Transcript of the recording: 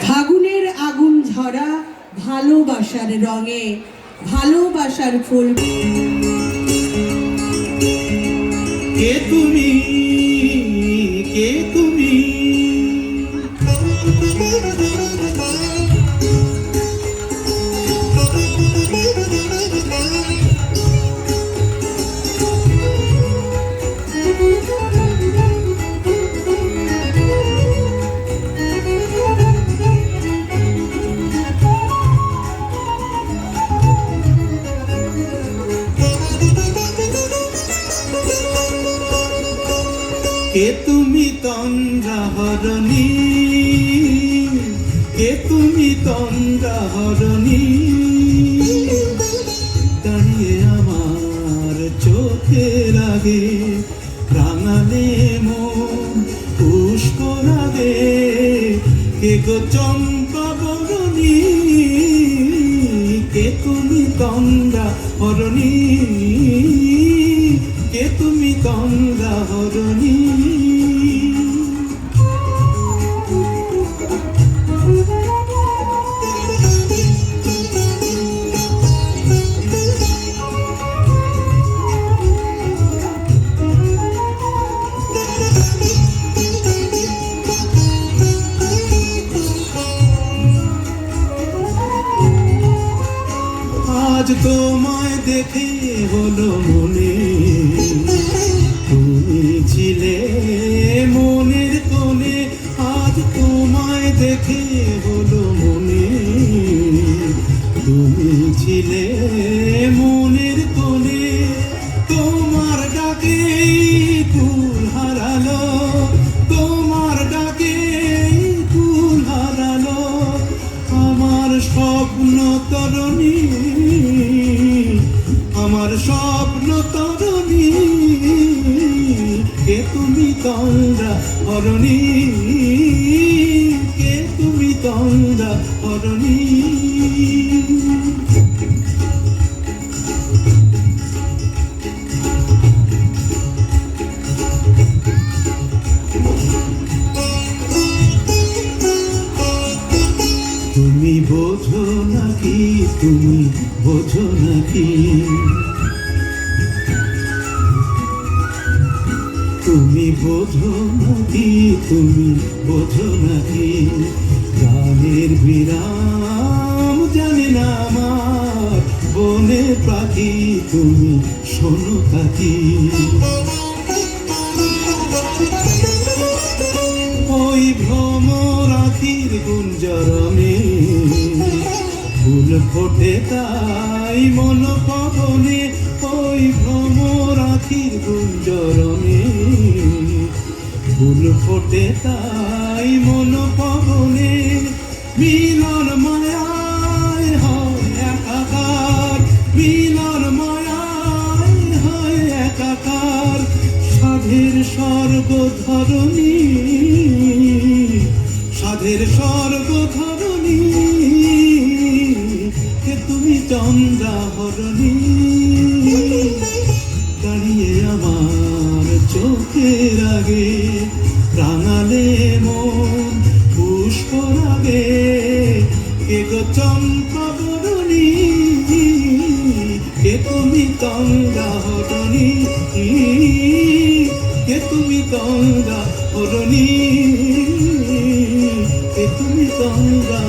ফাগুনের আগুন ঝরা ভালোবাসার রঙে ভালোবাসার ফুল। কে তুমি, কে তুমি, কে তুমি তন্দ্রাহরণী, কে তুমি তন্দ্রাহরণী, দাঁড়িয়ে আমার চোখের আগে রাঙালে মন পুষ্প রাগে, কে গো চম্পা বরণী, কে তুমি তন্দ্রাহরণী, কে তুমি তন্দ্রাহরণী। আজ তোমায় দেখে হলো মনে, তুমি ছিলে মনের কোণে, আজ তোমায় দেখে হলো মনে, তুমি ছিলে মনের কোণে, তোমার ডাকে কুল হারালো, তোমার ডাকে কুল হারালো আমার স্বপ্ন তরণী, আমার স্বপ্ন তরণী, কে তুমি তন্দ্রাহরণী, কে তুমি তন্দ্রাহরণী। তুমি বোঝো নাকি, তুমি বোঝো নাকি, তুমি বোঝো নাকি, তুমি বোঝো নাকি, গানের বিরাম জানি না আমার বনে পাখি, তুমি শোনো কাকি, ওই ভ্রমর আখির গুঞ্জরণে ফুল ফোটে তাই মন পবনে, ওই ভ্রমর আখির গুঞ্জরণে ফুল ফোটে তাই মন পবনে, মিলন মায়ায় হয় একাকার, মিলন মায়ায় হয় একাকার, সাধের স্বর্গ ধরণী, সাধের স্বর্গ ধরণী, কে তুমি চন্দ্রাহরণী, দাঁড়িয়ে আমার চোখের আগে রাঙালে মন পুষ্প রাগে, কে গো চম্পা বরণী, কে তুমি তন্দ্রাহরণী, কে তুমি তন্দ্রাহরণী, কে তুমি তন্দ্রা